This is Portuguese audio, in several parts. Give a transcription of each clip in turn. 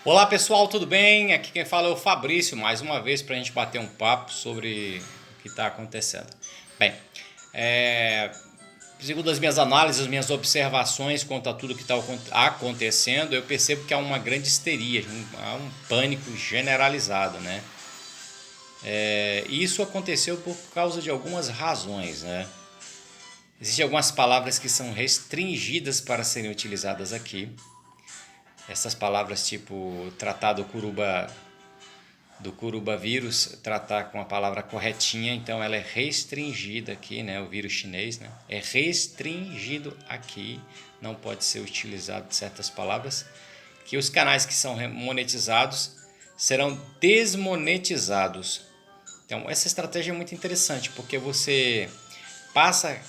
Olá pessoal, tudo bem? Aqui quem fala é o Fabrício, mais uma vez para a gente bater um papo sobre o que está acontecendo. Bem, é, segundo as minhas análises, as minhas observações quanto a tudo que está acontecendo, eu percebo que há uma grande histeria, há um pânico generalizado, né? E isso aconteceu por causa de algumas razões, né? Existem algumas palavras que são restringidas para serem utilizadas aqui. Essas palavras tipo tratar do curuba vírus, tratar com a palavra corretinha, então ela é restringida aqui, né? O vírus chinês, né? É restringido aqui, não pode ser utilizado certas palavras, que os canais que são monetizados serão desmonetizados. Então essa estratégia é muito interessante, porque você passa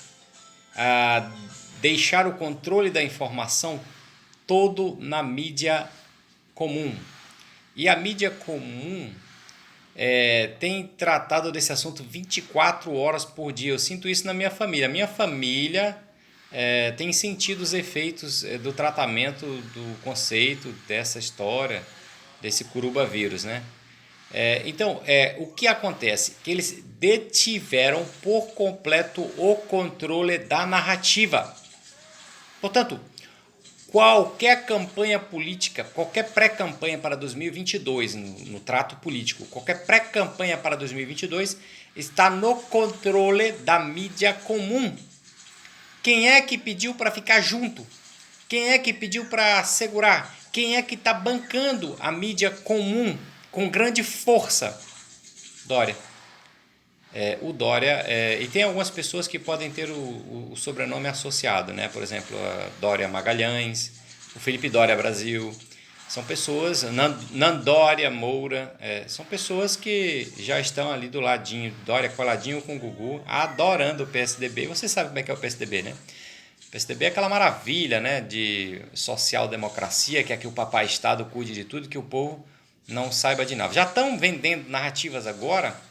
a deixar o controle da informação todo na mídia comum. E a mídia comum tem tratado desse assunto 24 horas por dia. Eu sinto isso na minha família. A minha família tem sentido os efeitos do tratamento do conceito dessa história, desse curuba vírus, né? Então, o que acontece? Que eles detiveram por completo o controle da narrativa. Portanto, qualquer campanha política, qualquer pré-campanha para 2022 no trato político, qualquer pré-campanha para 2022 está no controle da mídia comum. Quem é que pediu para ficar junto? Quem é que pediu para segurar? Quem é que está bancando a mídia comum com grande força? Dória. O Dória, e tem algumas pessoas que podem ter o sobrenome associado, né? Por exemplo, a Dória Magalhães, o Felipe Dória Brasil. São pessoas, Nandória Moura, são pessoas que já estão ali do ladinho, Dória coladinho com o Gugu, adorando o PSDB. Você sabe como é que é o PSDB, né? O PSDB é aquela maravilha, né, de social-democracia, que é que o papai Estado cuide de tudo, que o povo não saiba de nada. Já estão vendendo narrativas agora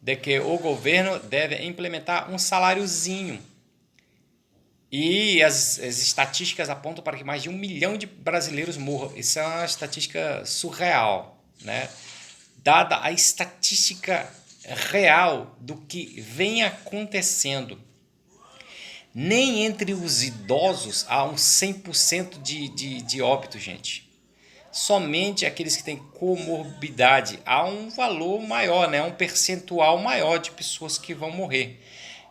de que o governo deve implementar um saláriozinho. E as estatísticas apontam para que mais de 1 milhão de brasileiros morram. Isso é uma estatística surreal, né? Dada a estatística real do que vem acontecendo. Nem entre os idosos há um 100% de óbito, gente. Somente aqueles que têm comorbidade. Há um valor maior, né? Um percentual maior de pessoas que vão morrer.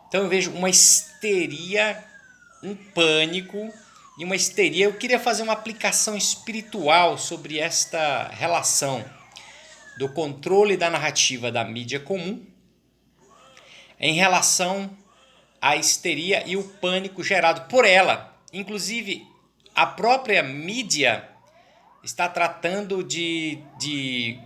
Então eu vejo uma histeria, um pânico e uma histeria. Eu queria fazer uma aplicação espiritual sobre esta relação do controle da narrativa da mídia comum em relação à histeria e o pânico gerado por ela. Inclusive, a própria mídia está tratando de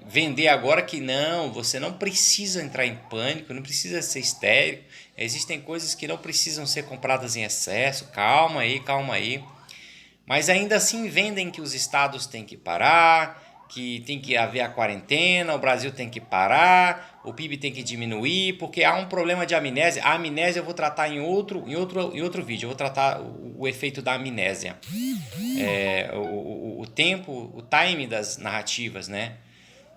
vender agora que não, você não precisa entrar em pânico, não precisa ser histérico, existem coisas que não precisam ser compradas em excesso, calma aí, calma aí. Mas ainda assim vendem que os estados têm que parar, que tem que haver a quarentena, o Brasil tem que parar, o PIB tem que diminuir, porque há um problema de amnésia. A amnésia eu vou tratar em outro vídeo, eu vou tratar o efeito da amnésia. O tempo, o time das narrativas, né?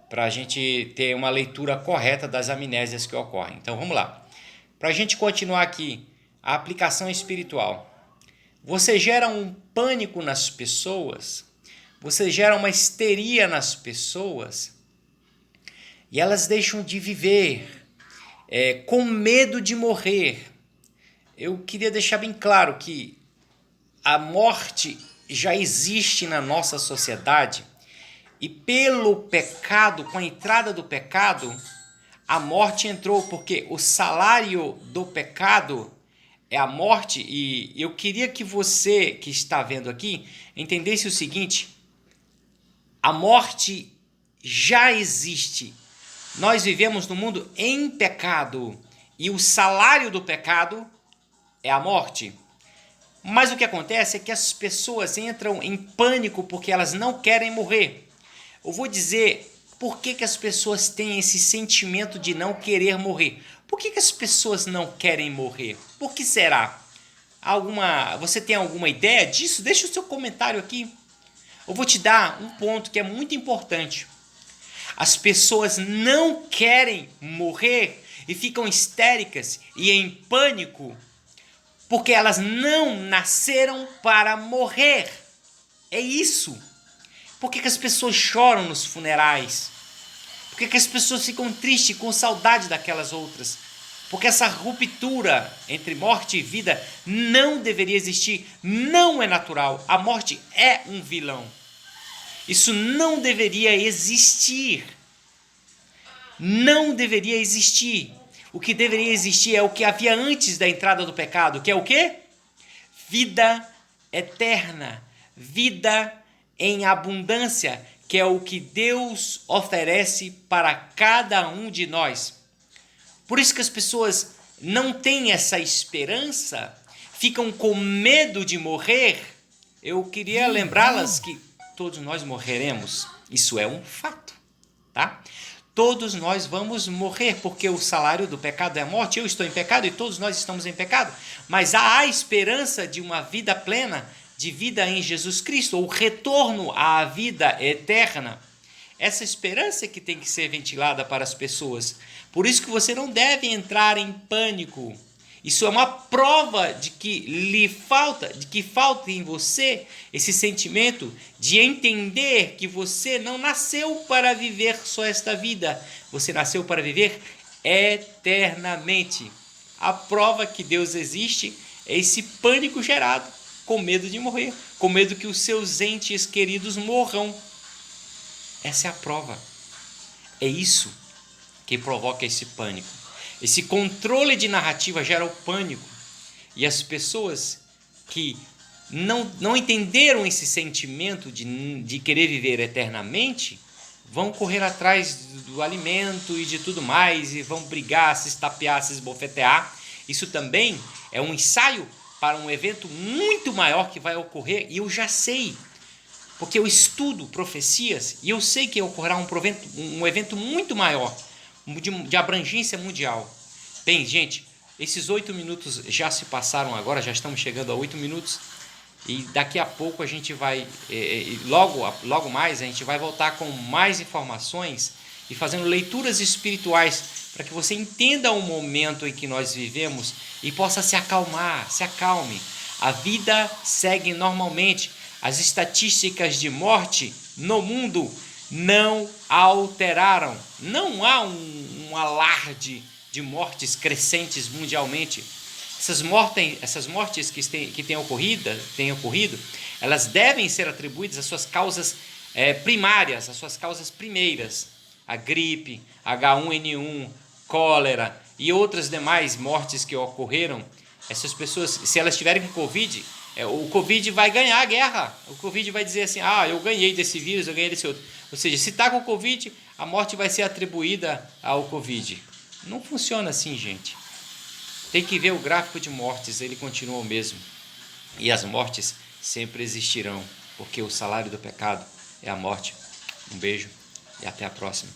Para a gente ter uma leitura correta das amnésias que ocorrem. Então vamos lá. Para a gente continuar aqui, a aplicação espiritual. Você gera um pânico nas pessoas, você gera uma histeria nas pessoas e elas deixam de viver com medo de morrer. Eu queria deixar bem claro que a morte já existe na nossa sociedade e pelo pecado, com a entrada do pecado, a morte entrou porque o salário do pecado é a morte. E eu queria que você que está vendo aqui entendesse o seguinte: a morte já existe. Nós vivemos no mundo em pecado e o salário do pecado é a morte. Mas o que acontece é que as pessoas entram em pânico porque elas não querem morrer. Eu vou dizer por que as pessoas têm esse sentimento de não querer morrer. Por que as pessoas não querem morrer? Por que será? Você tem alguma ideia disso? Deixa o seu comentário aqui. Eu vou te dar um ponto que é muito importante. As pessoas não querem morrer e ficam histéricas e em pânico porque elas não nasceram para morrer. É isso. Por que as pessoas choram nos funerais? Por que as pessoas ficam tristes com saudade daquelas outras? Porque essa ruptura entre morte e vida não deveria existir. Não é natural. A morte é um vilão. Isso não deveria existir. Não deveria existir. O que deveria existir é o que havia antes da entrada do pecado, que é o quê? Vida eterna, vida em abundância, que é o que Deus oferece para cada um de nós. Por isso que as pessoas não têm essa esperança, ficam com medo de morrer. Eu queria lembrá-las que todos nós morreremos. Isso é um fato, tá? Todos nós vamos morrer, porque o salário do pecado é a morte. Eu estou em pecado e todos nós estamos em pecado. Mas há a esperança de uma vida plena, de vida em Jesus Cristo, ou retorno à vida eterna. Essa esperança que tem que ser ventilada para as pessoas. Por isso que você não deve entrar em pânico. Isso é uma prova de que falta em você esse sentimento de entender que você não nasceu para viver só esta vida. Você nasceu para viver eternamente. A prova que Deus existe é esse pânico gerado com medo de morrer, com medo que os seus entes queridos morram. Essa é a prova. É isso que provoca esse pânico. Esse controle de narrativa gera o pânico. E as pessoas que não entenderam esse sentimento de querer viver eternamente vão correr atrás do alimento e de tudo mais e vão brigar, se estapear, se esbofetear. Isso também é um ensaio para um evento muito maior que vai ocorrer, e eu já sei, porque eu estudo profecias e eu sei que ocorrerá um evento muito maior, de abrangência mundial. Bem, gente, esses 8 minutos já se passaram agora, já estamos chegando a 8 minutos, e daqui a pouco a gente vai, logo mais, a gente vai voltar com mais informações e fazendo leituras espirituais para que você entenda o momento em que nós vivemos e possa se acalmar, se acalme. A vida segue normalmente. As estatísticas de morte no mundo não alteraram. Não há um alarde de mortes crescentes mundialmente. Essas mortes que têm ocorrido, elas devem ser atribuídas às suas causas primárias, às suas causas primeiras. A gripe, H1N1, cólera e outras demais mortes que ocorreram. Essas pessoas, se elas estiverem com Covid, o Covid vai ganhar a guerra. O Covid vai dizer assim, eu ganhei desse vírus, eu ganhei desse outro. Ou seja, se está com Covid, a morte vai ser atribuída ao Covid. Não funciona assim, gente. Tem que ver o gráfico de mortes, ele continua o mesmo. E as mortes sempre existirão, porque o salário do pecado é a morte. Um beijo e até a próxima.